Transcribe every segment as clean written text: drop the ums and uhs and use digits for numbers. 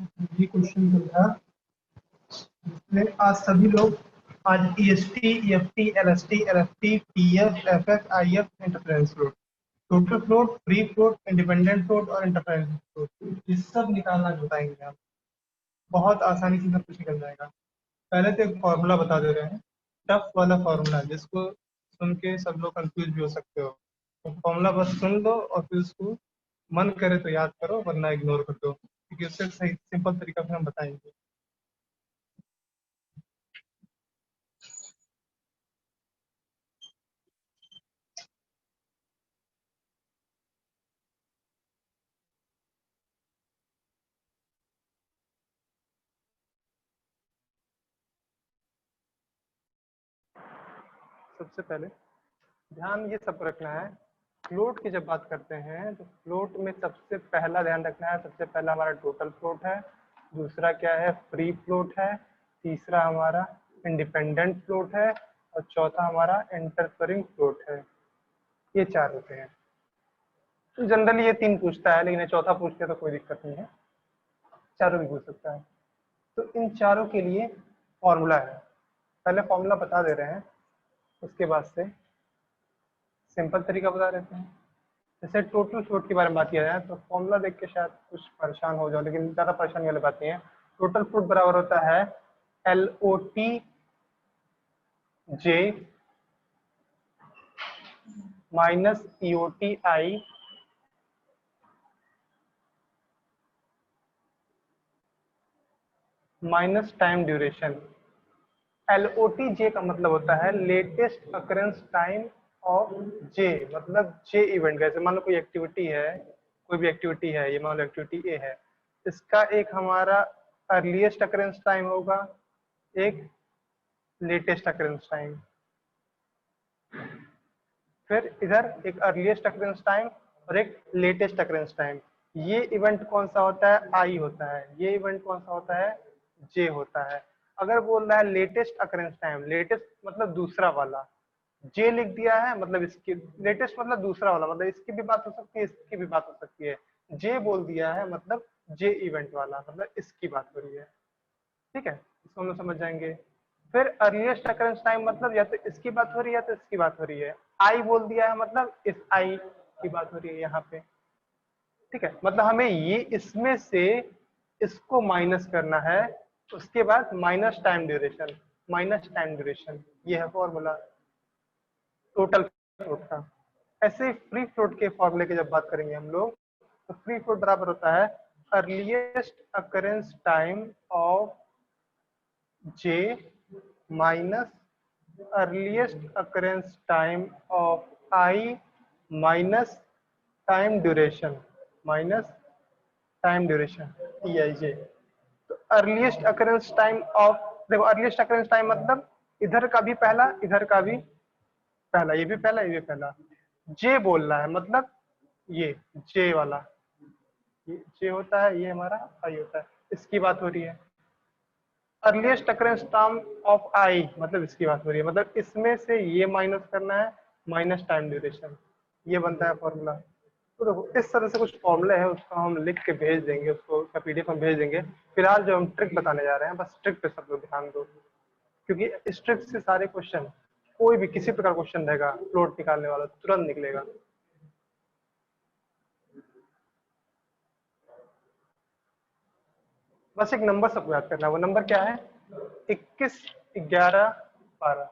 ये क्वेश्चन जो था इसमें आज सभी लोग आज EST, EFT, LST, LFT, PF, FF, IF, interference float, total float, free float, independent float और इंटरफेरेंस फ्लोट, ये सब निकालना बताएंगे आप। बहुत आसानी से सब कुछ निकल जाएगा। पहले तो एक फॉर्मूला बता दे रहे हैं, टफ वाला फॉर्मूला, जिसको सुन के सब लोग कंफ्यूज भी हो सकते हो। तो फॉर्मूला बस सुन लो और फिर उसको मन करे तो याद करो, वरना इग्नोर कर दो, क्योंकि उससे सही सिंपल तरीका से हम बताएंगे। सबसे पहले ध्यान ये सब रखना है, फ्लोट की जब बात करते हैं तो फ्लोट में सबसे पहला ध्यान रखना है, सबसे पहला हमारा टोटल फ्लोट है, दूसरा क्या है, फ्री फ्लोट है, तीसरा हमारा इंडिपेंडेंट फ्लोट है और चौथा हमारा इंटरफेरिंग फ्लोट है। ये चार होते हैं। तो जनरली ये तीन पूछता है, लेकिन ये चौथा पूछते तो कोई दिक्कत नहीं है, चारों भी पूछ सकता है। तो इन चारों के लिए फॉर्मूला है, पहले फॉर्मूला बता दे रहे हैं, उसके बाद से सिंपल तरीका बता देते हैं। जैसे टोटल फ्लोट के बारे में बात किया जाए तो फॉर्मूला देख के शायद कुछ परेशान हो जाओ, लेकिन ज़्यादा परेशानी वाली बात नहीं है। टोटल फ्लोट बराबर होता है LOT J minus EOT I minus time duration. LOT J का मतलब होता है latest occurrence time of J, मतलब J इवेंट। जैसे मान लो कोई एक्टिविटी है, कोई भी एक्टिविटी है, ये मान लो एक्टिविटी A है, इसका एक हमारा अर्लीस्ट अकरेंस टाइम होगा, एक लेटेस्ट अकरेंस टाइम, फिर इधर एक अर्लीस्ट अकरेंस टाइम और एक लेटेस्ट अकरेंस टाइम। ये इवेंट कौन सा होता है, आई होता है। ये इवेंट कौन सा होता है, जे होता है। अगर बोल रहा है लेटेस्ट अकरेंस टाइम, लेटेस्ट मतलब दूसरा वाला, जे लिख दिया है मतलब इसकी, लेटेस्ट मतलब दूसरा वाला, मतलब इसकी भी बात हो सकती है, इसकी भी बात हो सकती है। जे बोल दिया है मतलब जे इवेंट वाला, मतलब इसकी बात हो रही है। ठीक है, इसको हम लोग समझ जाएंगे। फिर अर्लीस्ट अकरेंस टाइम मतलब या तो इसकी बात हो रही है या तो इसकी बात हो रही है। आई बोल दिया है मतलब इस आई की बात हो रही है यहाँ पे। ठीक है, मतलब हमें ये इसमें से इसको माइनस करना है, उसके बाद minus time duration, minus time duration, ये है फॉर्मूला टोटल फ्लोट का। ऐसे फ्री फ्लोट के फॉर्मूले की जब बात करेंगे हम लोग, तो फ्री फ्लोट बराबर होता है earliest occurrence time of J minus earliest occurrence time of I minus time duration, minus time duration EIJ। तो अर्लीस्ट अकरेंस टाइम ऑफ, देखो अर्लीस्ट अकरेंस टाइम मतलब इधर का भी पहला, इधर का भी पहला, ये भी पहला, ये भी पहला। जे बोल रहा है मतलब ये जे वाला, ये जे होता है, ये हमारा आई होता है, इसकी बात हो रही है। अर्लीस्ट अकरेंस टाइम ऑफ आई मतलब इसकी बात हो रही है, मतलब इसमें से ये माइनस करना है, माइनस टाइम ड्यूरेशन, ये बनता है फॉर्मूला। तो देखो इस तरह से कुछ फॉर्मूले हैं, उसको हम लिख के भेज देंगे, उसको PDF में भेज देंगे। फिलहाल जो हम ट्रिक बताने जा रहे हैं, बस ट्रिक पे सब लोग ध्यान दो, क्योंकि इस ट्रिक से सारे क्वेश्चन, कोई भी किसी प्रकार क्वेश्चन रहेगा फ्लोट निकालने वाला तुरंत निकलेगा। बस एक नंबर सबको याद करना है, वो नंबर क्या है, 21, 11, 12।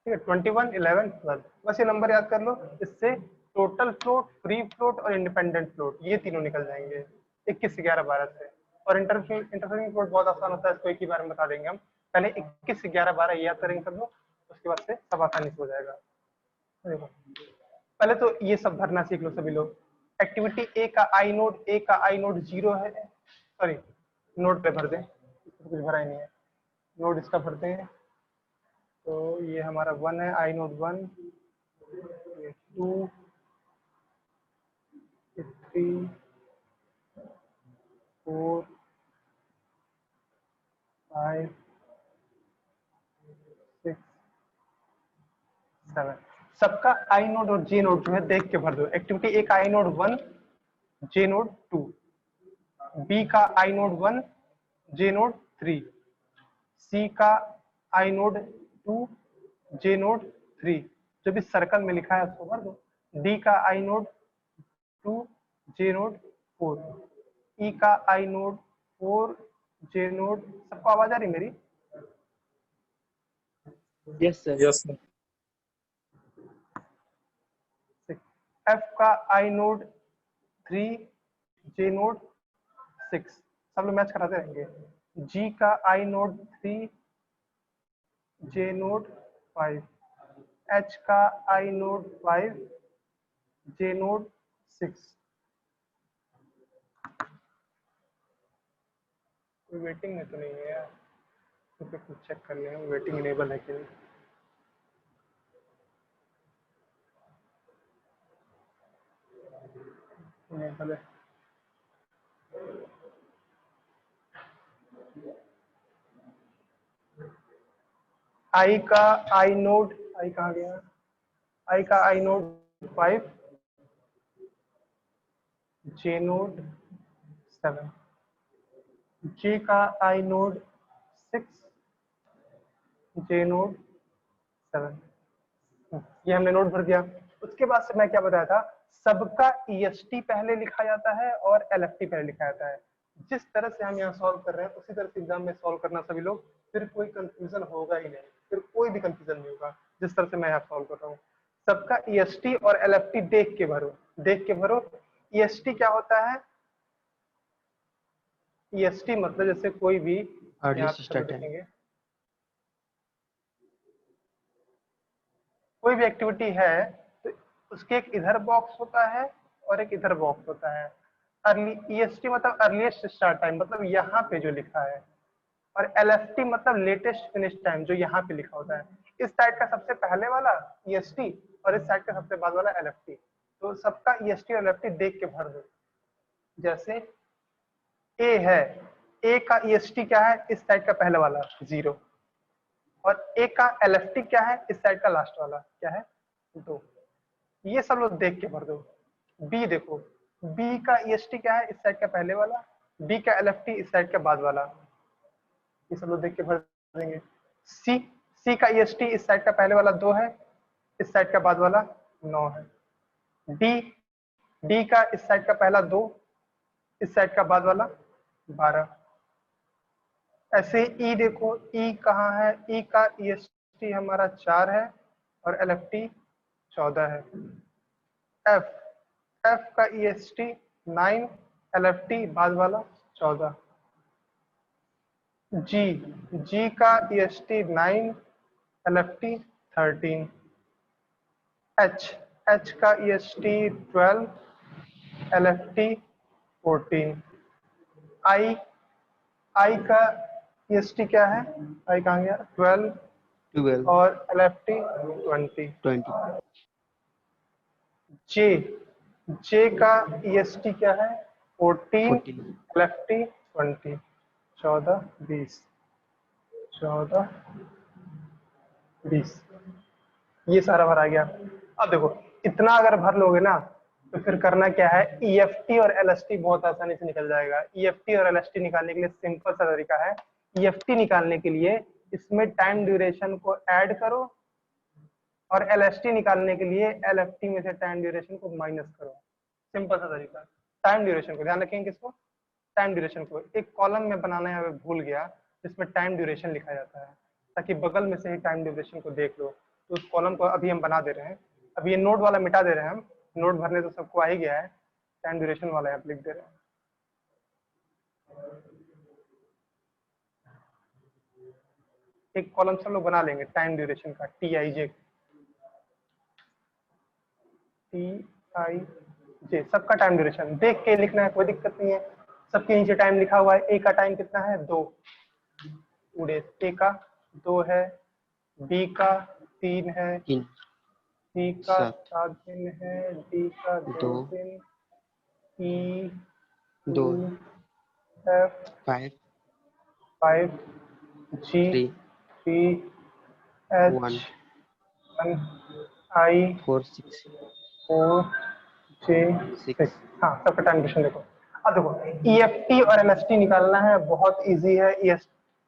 ठीक है, 21, 11, 12, बस ये नंबर याद कर लो। इससे टोटल फ्लोट, फ्री फ्लोट और इंडिपेंडेंट फ्लोट, ये तीनों निकल जाएंगे 21, 11, 12 से। और इंटरफेरिंग फ्लोट बहुत आसान होता है, इसको एक ही बार में बता देंगे हम। पहले 21, 11, 12 ये याद करेंगे सब लोग, उसके बाद से सब आसानी से हो जाएगा। देखो पहले तो ये सब भरना सीख लो सभी लोग। एक्टिविटी ए का आई नोड, ए का आई नोड 0 है, सॉरी नोड पे भर दें, कुछ भरा ही नहीं है, नोड इसका भरते हैं। तो ये हमारा 1 है, आई नोड 1, ये 2, 3, 4, 5, 6, 7, सबका आई नोड और जे नोड जो है देख के भर दो। एक्टिविटी ए का आई नोड 1, जे नोड 2, बी का आई नोड 1 जे नोड 3, सी का आई नोड 2 जे नोड 3, जो भी सर्कल में लिखा है उसको भर दो। डी का आई नोड 2 जे नोड 4, ई का आई नोड 4 जे नोड। सबको आवाज आ रही मेरी? Yes sir. Yes sir. F का आई नोड 3 जे नोड 6, सब लोग मैच कराते रहेंगे। जी का आई नोड 3 जे नोड 5, एच का आई नोड 5 जे नोड 6। कोई वेटिंग में तो नहीं है यार, तो फिर कुछ चेक कर लें वेटिंग इनेबल है कि नहीं। इनेबल है। आई का आई नोड, आई कहाँ गया? आई का आई नोड 5 जे नोड 7, जे का आई नोड 6 जे नोड 7। ये हमने नोट भर दिया। उसके बाद से मैं क्या बताया था, सबका ईएसटी पहले लिखा जाता है और एलएफटी पहले लिखा जाता है। जिस तरह से हम यहाँ सॉल्व कर रहे हैं उसी तरह से एग्जाम में सॉल्व करना सभी लोग, फिर कोई कंफ्यूजन होगा ही नहीं, फिर कोई भी कंफ्यूजन नहीं होगा। जिस तरह से मैं यहाँ सॉल्व कर रहा हूँ, सबका ईएसटी और एलएफटी देख के भरो, देख के भरो। ईएसटी क्या होता है? ईएसटी मतलब जैसे कोई भी यहाँ पे देखेंगे, कोई भी एक्टिविटी है तो उसके एक इधर बॉक्स होता है और एक इधर बॉक्स होता है। अर्ली ईएसटी मतलब अर्लीस्ट स्टार्ट टाइम, मतलब यहाँ पे जो लिखा है, और एलएफटी मतलब लेटेस्ट फिनिश टाइम, जो यहाँ पे लिखा होता है। इस साइड का सबसे पहले वाला ईएसटी और इस साइड का सबसे बाद वाला एलएफटी। तो सबका ईएसटी और एलएफटी देख के भर दो। जैसे ए है, ए का ईएसटी क्या है? इस साइड का पहले वाला 0, और ए का एलएफटी क्या है? इस साइड का लास्ट वाला क्या है? 2। ये सब लोग देख के भर दो। बी देखो, बी का ईएसटी क्या है? इस साइड का पहले वाला, बी का एलएफटी इस साइड का बाद वाला, ये सब लोग देख के भर देंगे। सी, सी का ईएसटी इस साइड का पहले वाला 2 है, इस साइड का बाद वाला 9 है। डी, डी का इस साइड का पहला 2, इस साइड का बाद वाला 12। ऐसे ई देखो, ई कहाँ है? ई का ईएसटी हमारा 4 है और एलएफटी 14 है। एफ, एफ का ईएसटी 9, एलएफटी बाद वाला 14। जी, जी का ईएसटी 9, एलएफटी 13। एच, एच का ईएसटी 12, एलएफटी 14। आई, आई का ईएसटी क्या है? आई कहाँ गया? 12 और एलएफटी 20। जे, जे का ईएसटी क्या है? 14, एलएफटी 20। 14, 20, 14, 20। ये सारा भरा गया। अब देखो, इतना अगर भर लोगे ना तो फिर करना क्या है, ईएफटी और एलएसटी बहुत आसानी से निकल जाएगा। ईएफटी और एलएसटी निकालने के लिए सिंपल सा तरीका है। ईएफटी निकालने के लिए इसमें टाइम ड्यूरेशन को ऐड करो, और एलएसटी निकालने के लिए एलएफटी में से टाइम ड्यूरेशन को माइनस करो। सिंपल सा तरीका। टाइम ड्यूरेशन को ध्यान रखेंगे, किसको? टाइम ड्यूरेशन को। एक कॉलम में बनाना है, भूल गया, जिसमें टाइम ड्यूरेशन लिखा जाता है, ताकि बगल में से ही टाइम ड्यूरेशन को देख लो। तो उस कॉलम को अभी हम बना दे रहे हैं। अभी ये नोट वाला मिटा दे रहे हैं हम, नोट भरने तो सबको आ ही गया है, टाइम ड्यूरेशन वाला यहाँ लिख दे रहे हैं। एक कॉलम सब लोग बना लेंगे टाइम ड्यूरेशन का, TIJ, TIJ, सबका टाइम ड्यूरेशन देख के लिखना है, कोई दिक्कत नहीं है। सबके नीचे टाइम लिखा हुआ है। ए का टाइम कितना है? 2 उड़े, ए का 2 है, बी का 3 है, सी का 7 दिन है, डी का 2 दिन, ई 2, एफ 5, जी 3, एच 1, आई 4, जे 6। हाँ, सबका टाइम ड्यूरेशन देखो। अब देखो ईएफटी और एलएसटी निकालना है, बहुत इजी है।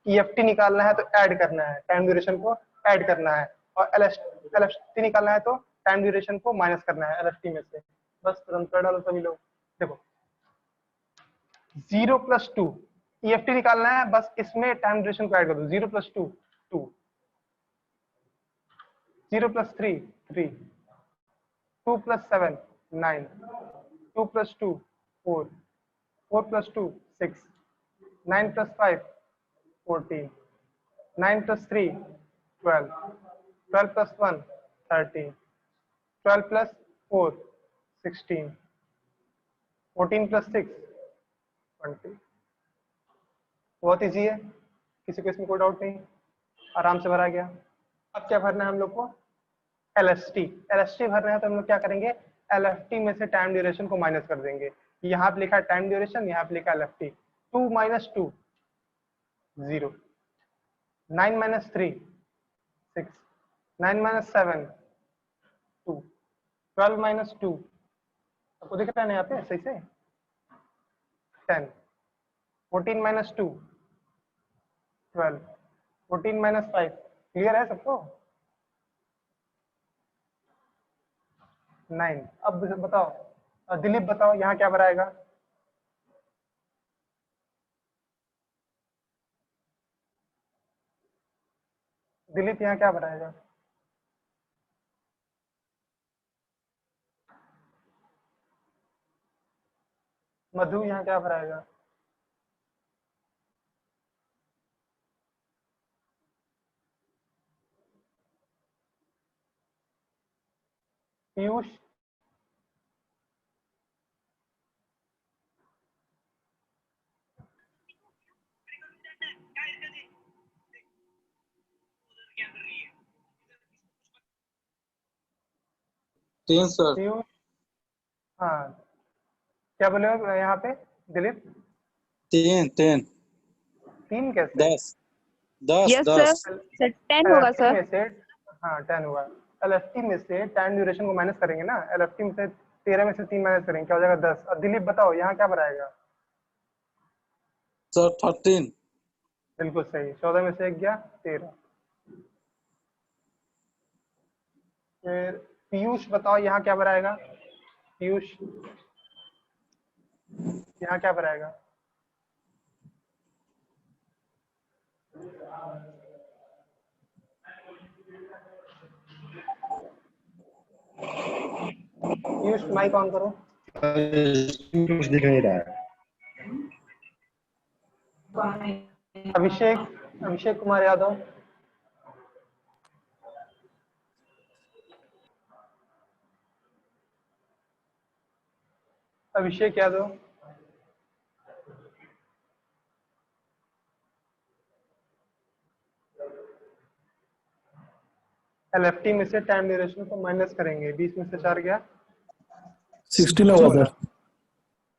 ईएफटी निकालना है तो ऐड करना है, टाइम ड्यूरेशन को ऐड करना है, और एलएसटी निकालना है तो टाइम ड्यूरेशन को माइनस करना है एलएसटी में से। बस तुरंत कर डालो सभी लोग। देखो 0 + 2 ईएफटी निकालना है, बस इसमें टाइम ड्यूरेशन को ऐड कर दो। 0 + 2 2, 0 + 3 3, 2 + 7 9, 2 + 2 4, 4 + 2 6, 9 + 5 14, 9 + 3 12, 12 + 1 13, 12 + 4 16, 14 + 6 20। बहुत इजी है, किसी को इसमें कोई डाउट नहीं, आराम से भरा गया। अब क्या भरना है हम लोग को? एलएसटी। एलएसटी भरना है तो हम लोग क्या करेंगे, एलएफटी में से टाइम ड्यूरेशन को माइनस कर देंगे। यहाँ पे लिखा है टाइम ड्यूरेशन, यहाँ पे लिखा है एलएफटी। 2 - 2 0, 9 - 3 6, 9 - 7 2, 12 - 2 आपको दिख रहा है ना यहाँ पे सही से 10, 14 - 2 12, 14 - 5। क्लियर है सबको? 9। अब बताओ दिलीप, बताओ यहाँ क्या भराएगा? दिलीप यहाँ क्या भराएगा? मधु यहाँ क्या भराएगा? पीयूष? तीन सर। पीयूष? हाँ, क्या बोले हो यहाँ पे दिलीप? 3 3 3 कैसे? 10 10 यस 10 सर 10 होगा एलएफटी सर। में से, हाँ 10 हुआ। एलएफटी में से टाइम ड्यूरेशन को माइनस करेंगे ना, एलएफटी में से 13 में से 3 माइनस करेंगे, क्या हो जाएगा 10। और दिलीप बताओ यहाँ क्या भराएगा? सर 13। बिल्कुल सही, 14 में से 1 गया 13। फिर पीयूष बताओ यहाँ क्या भराएगा? पीयूष यहाँ क्या भराएगा? पीयूष माइक ऑन करो। कुछ दिख नहीं रहा है। अभिषेक कुमार यादव? अभिषेक यादव? एलएफटी में से टाइम ड्यूरेशन को माइनस करेंगे, 20 में से 4 गया 16 होगा सर।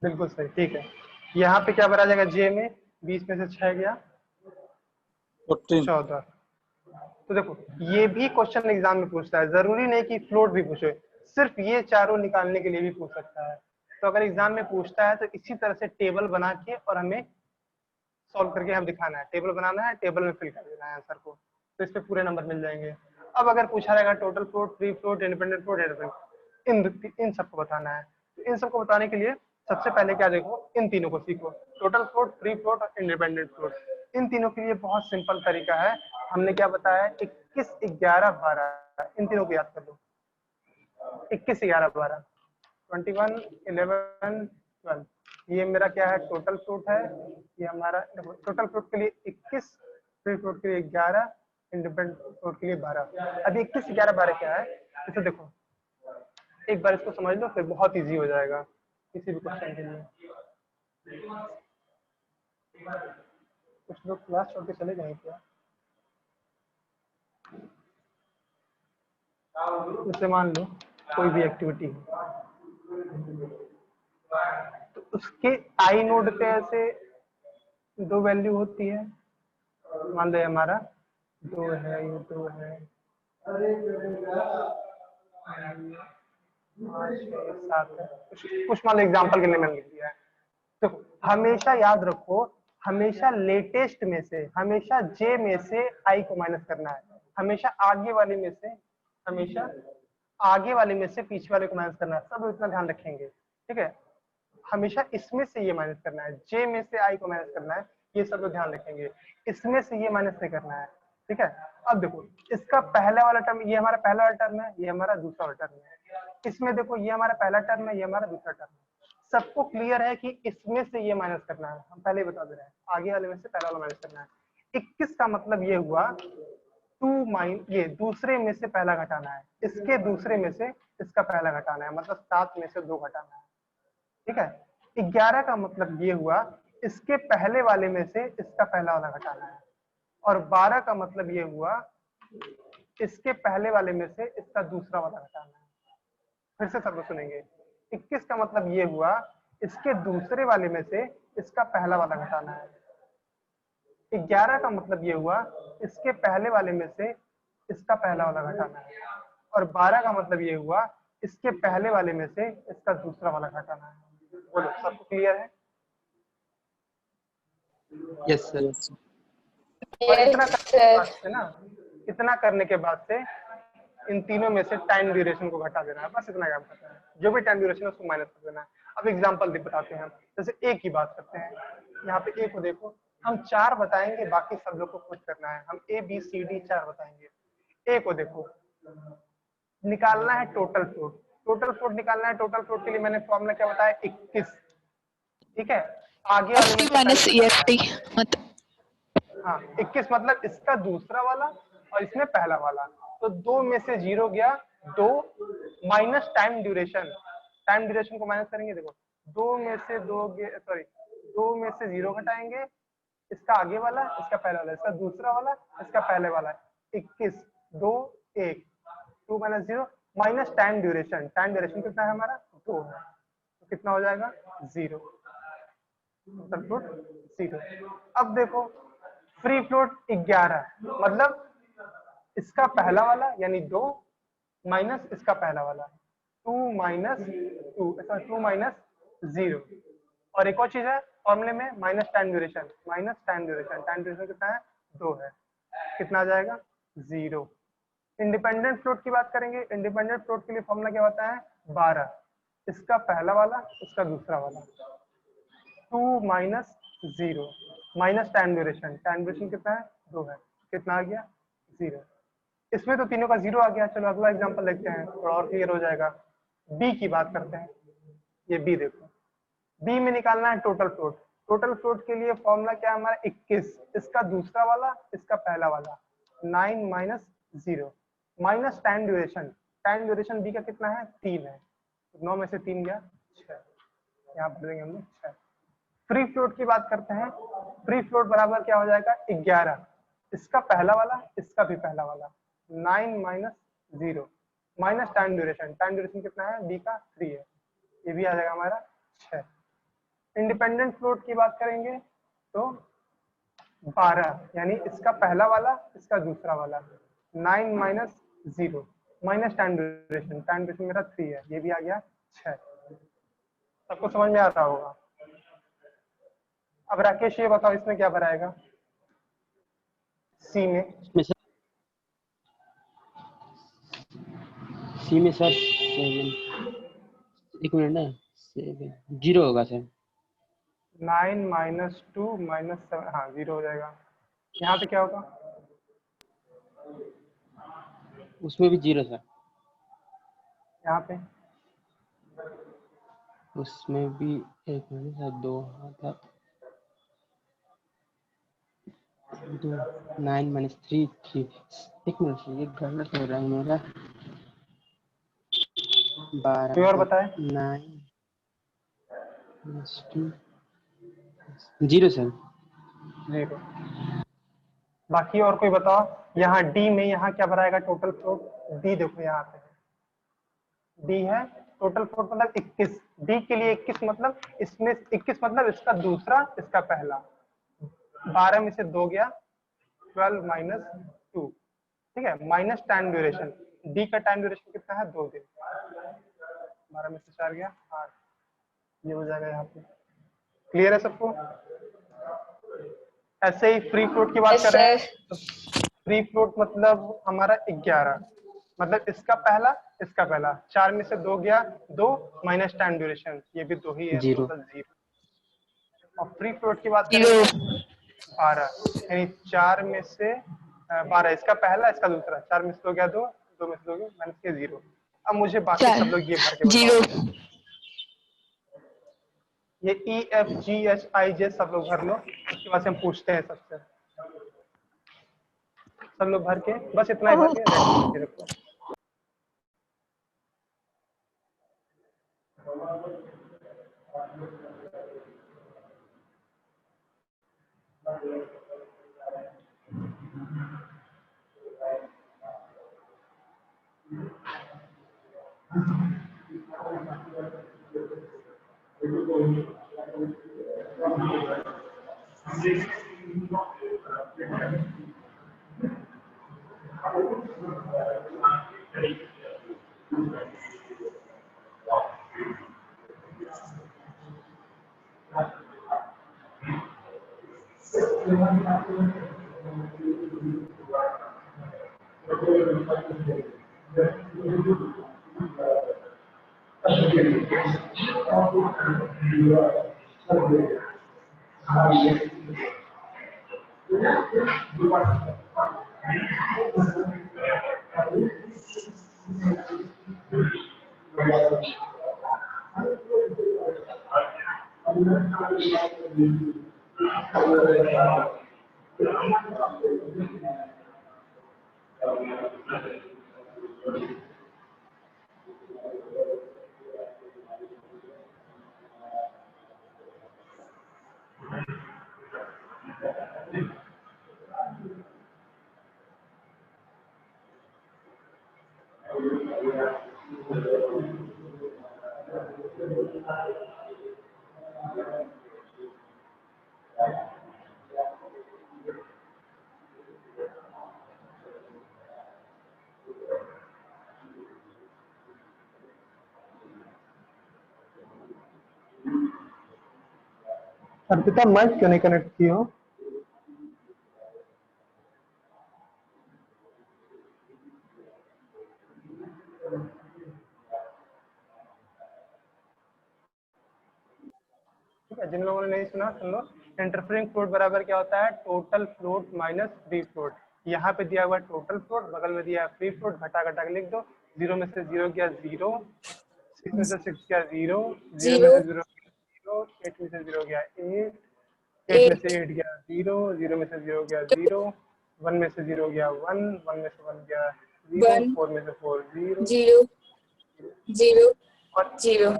बिल्कुल सही, ठीक है। यहाँ पे क्या भरा जाएगा? जे में 20 में से 6 गया 14। 14। तो देखो ये भी क्वेश्चन एग्जाम में पूछता है, जरूरी नहीं कि फ्लोट भी पूछे, सिर्फ ये चारों निकालने के लिए भी पूछ सकता है। तो अगर एग्जाम में पूछता है तो इसी तरह से टेबल बना के और हमें सॉल्व करके हम दिखाना है, टेबल बनाना है, टेबल में फिल कर देना है आंसर को, तो इस पे पूरे नंबर मिल जाएंगे। अब अगर पूछा रहेगा total float, free float, independent float, इन सबको बताना है। तो इन सबको बताने के लिए सबसे पहले क्या देखो, इन तीनों को सीखो, टोटल फ्लोट, फ्री फ्लोट और इंडिपेंडेंट फ्लोट। इन तीनों के लिए बहुत सिंपल तरीका है, हमने क्या बताया 21 11 12, इन तीनों को याद कर लो। 21 11 12, 21 11 12, ये मेरा क्या है टोटल फ्लोट है, ये हमारा टोटल फ्लोट के लिए 21, फ्री फ्लोट के लिए 11, इंडिपेंडेंट फ्लोट के लिए 12। अब 21 11 12 क्या है, इसे देखो एक बार इसको समझ लो, फिर बहुत इजी हो जाएगा किसी भी क्वेश्चन के लिए। कुछ लोग क्लास छोड़ के चले गए क्या? जैसे मान लो कोई भी एक्टिविटी है तो उसके आई नोड पे ऐसे 2 वैल्यू होती है, मान लो हमारा 2 है, ये 2 है, 5 6 7 है, कुछ मान लो एग्जाम्पल के लिए मैंने लिख दिया है। तो हमेशा याद रखो, हमेशा लेटेस्ट में से, हमेशा जे में से आई को माइनस करना है, हमेशा आगे वाले में से, हमेशा आगे वाले में से पीछे वाले को माइनस करना है। सब इतना ध्यान रखेंगे, ठीक है। हमेशा इसमें से ये माइनस करना है, जे में से आई को माइनस करना है, ये सब लोग ध्यान रखेंगे। इसमें से ये माइनस नहीं करना है, ठीक है। अब देखो इसका पहला वाला टर्म, ये हमारा पहला वाला टर्म है, ये हमारा दूसरा वाला टर्म है। इसमें देखो ये हमारा पहला टर्म है, ये हमारा दूसरा टर्म है। सबको क्लियर है कि इसमें से ये माइनस करना है, हम पहले ही बता दे रहे हैं, आगे वाले में से पहला वाला माइनस करना है। 21 का मतलब ये हुआ 2 माइन, ये दूसरे में से पहला घटाना है, इसके दूसरे में से इसका पहला घटाना है, मतलब 7 में से 2 घटाना है, ठीक है। 11 का मतलब ये हुआ इसके पहले वाले में से इसका पहला वाला घटाना है, और 12 का मतलब ये हुआ इसके पहले वाले में से इसका दूसरा वाला घटाना है। फिर से सब लोग सुनेंगे। 21 का मतलब ये हुआ इसके दूसरे वाले में से इसका पहला वाला घटाना है। 11 का मतलब ये हुआ इसके पहले वाले में से इसका पहला वाला घटाना है, और 12 का मतलब ये हुआ इसके पहले वाले में से इसका दूसरा वाला घटाना है। बोलो सबको क्लियर है? Yes sir. और इतना करने के बाद से ना, इतना करने के बाद से इन तीनों में से टाइम ड्यूरेशन को घटा देना है, बस इतना काम करना है। जो भी टाइम ड्यूरेशन है उसको माइनस कर देना है। अब एग्जांपल बताते हैं, जैसे ए की बात करते हैं। यहाँ पे ए को देखो, हम 4 बताएंगे, बाकी सब लोग को खुद करना है। हम ए बी सी डी 4 बताएंगे। ए को देखो, निकालना है टोटल फ्लोट। टोटल फ्लोट निकालना है। टोटल फ्लोट के लिए मैंने फॉर्मूला क्या बताया, 21, ठीक है। आगे वाले में माइनस EFT मतलब, हाँ 21 मतलब इसका दूसरा वाला और इसमें पहला वाला, तो 2 में से 0 गया 2 minus time duration. Time duration को माइनस करेंगे, देखो 2 में से 2 सॉरी 2 में से 0 घटाएंगे, इसका आगे वाला, इसका पहला वाला, इसका दूसरा वाला, इसका पहले वाला। 21 2 1 2 minus 0 minus time duration. Time duration कितना है हमारा 2 है, तो कितना हो जाएगा 0। Total float 0। अब देखो फ्री फ्लोट 11 मतलब इसका पहला वाला यानी 2 माइनस इसका पहला वाला 2 माइनस 2, ऐसा 2 माइनस 0। और एक और चीज है फॉर्मूले में, minus time duration. Minus time duration, time duration कितना है 2 है, कितना आ जाएगा 0। इंडिपेंडेंट फ्लोट की बात करेंगे। इंडिपेंडेंट फ्लोट के लिए फॉर्मूला क्या होता है 12, इसका पहला वाला इसका दूसरा वाला, 2 minus 0 minus time duration. Time duration कितना है 2 है, कितना आ गया 0। इसमें तो तीनों का 0 आ गया। चलो अगला एग्जांपल देखते हैं, थोड़ा और क्लियर हो जाएगा। बी की बात करते हैं। ये बी देखो, बी में निकालना है टोटल फ्लोट। टोटल फ्लोट के लिए फॉर्मूला क्या है हमारा 21, इसका दूसरा वाला इसका पहला वाला, 9 minus 0 minus time duration. Time duration B का कितना है 3 है, 9 में से 3 गया 6, यहाँ भर देंगे हम लोग 6। फ्री फ्लोट की बात करते हैं। फ्री फ्लोट बराबर क्या हो जाएगा 11, इसका पहला वाला इसका भी पहला वाला, 9 minus 0 minus time duration. Time duration कितना है बी का 3 है, ये भी आ जाएगा हमारा 6। इंडिपेंडेंट फ्लोट की बात करेंगे तो 12 यानी इसका पहला वाला इसका दूसरा वाला, 9 minus 0 minus time duration. Time duration मेरा 3 है, ये भी आ गया 6। सबको समझ में आ रहा होगा। अब राकेश ये बताओ इसमें क्या भराएगा सी में? सी में सर 7, एक मिनट ना, 7 0 होगा सर। 9 माइनस 2 माइनस 7, हाँ 0 हो जाएगा। यहाँ पे क्या होगा उसमें भी 0 सर। यहाँ पे उसमें भी एक मिनट सर, 2 आता 2 9 माइनस 3 3। एक मिनट सर, ये गलत हो रहा है मेरा। 12 कोई और बताए? 9 माइनस 2 0 सर। 0। बाकी और कोई बताओ। यहाँ डी में यहाँ क्या भराएगा टोटल फ्लोट? डी देखो यहाँ पे डी है टोटल फ्लोट मतलब 21। डी के लिए 21 मतलब इसमें 21 मतलब इसका दूसरा इसका पहला, 12 में से 2 गया 12 माइनस 2, ठीक है। माइनस टाइम ड्यूरेशन, डी का टाइम ड्यूरेशन कितना है 2 दिन, 12 में से 4 गया 8, ये हो जाएगा यहाँ पे। क्लियर है सबको? ऐसे ही फ्री फ्लोट की बात Yes, कर रहे हैं sir. तो फ्री फ्लोट मतलब हमारा 11, मतलब इसका पहला इसका पहला, 4 में से 2 गया 2 माइनस टाइम ड्यूरेशन, ये भी 2 ही है, जीरो। टोटल 0। और फ्री फ्लोट की बात करें Zero. तो 12, यानी 4 में से 12, इसका पहला इसका दूसरा, 4 में से 2 गया 2, 2 में से 2 गया माइनस के 0। अब मुझे बाकी Sir. सब लोग ये भर के बताओ। Zero. ये EFGHIJ सब लोग भर लो, उसके बाद से हम पूछते हैं सबसे। सब लोग भर के, बस इतना ही भर के रेडी रखो। अर्पिता माइक क्यों नहीं कनेक्ट की हो? ठीक है, जिन लोगों ने नहीं सुना सुन लो। इंटरफेरिंग फ्लोट बराबर क्या होता है? Total float minus free float. यहाँ पे दिया हुआ टोटल फ्लोट, बगल में दिया है फ्री फ्लोट, घटा घटा के लिख दो। 0 में से 0 गया 0, 6 में से 6 गया 0, 0 में से 0 गया 0, 8 में से 0 गया 8, 8 में से 8 गया 0, 0 में से 0 गया 0, 1 में से 0 गया 1, 1 में से 1 गया 0, 4 में से 4 0, 0. और 0.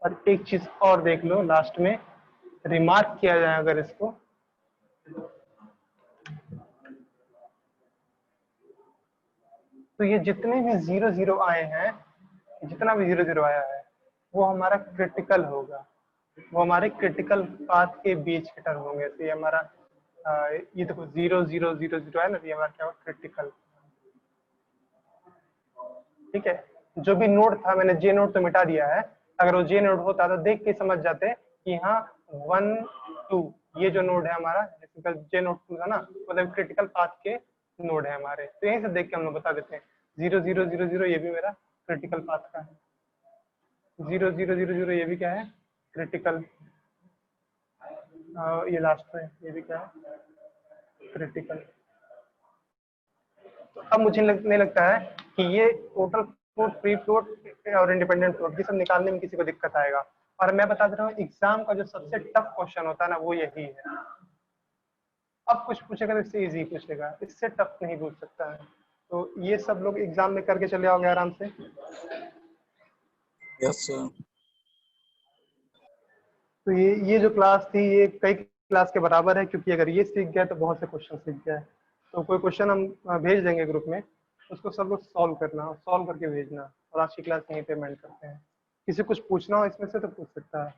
और एक चीज और देख लो, लास्ट में रिमार्क किया जाए अगर इसको, तो ये जितने भी 0 0 आए हैं, जितना भी 0 0 आया है वो हमारा क्रिटिकल होगा, वो हमारे क्रिटिकल पाथ के बीच के टर्म होंगे। तो ये हमारा ये देखो 0 0 0 0 है ना, ये हमारा क्या होगा? क्रिटिकल। ठीक है, जो भी नोड था मैंने जे नोड तो मिटा दिया है, अगर वो जे नोड होता तो देख के समझ जाते कि हाँ 1 2 ये जो नोड है हमारा, जे नोड 2 था ना, मतलब क्रिटिकल पाथ के नोड है हमारे, तो यहीं से देख के हम लोग बता देते हैं 0 0 0 0 ये भी मेरा क्रिटिकल पाथ का है, 0 0 0 0 ये भी क्या है? क्रिटिकल। ये लास्ट में ये भी क्या है? क्रिटिकल। तो अब मुझे नहीं लगता है कि ये टोटल फ्लोट, फ्री फ्लोट और इंडिपेंडेंट फ्लोट ये सब निकालने में किसी को दिक्कत आएगा। और मैं बता दे रहा हूँ एग्जाम का जो सबसे टफ क्वेश्चन होता है ना वो यही है। अब कुछ पूछेगा तो इससे इजी पूछेगा, इससे टफ नहीं पूछ सकता है। तो ये सब लोग एग्जाम में करके चले आओगे आराम से। Yes sir. तो ये जो क्लास थी ये कई क्लास के बराबर है, क्योंकि अगर ये सीख गया तो बहुत से क्वेश्चन सीख गया है। तो कोई क्वेश्चन हम भेज देंगे ग्रुप में, उसको सब लोग सॉल्व करना और सॉल्व करके भेजना, और आज की क्लास यहीं पे एंड करते हैं। किसी कुछ पूछना हो इसमें से तो पूछ सकता है।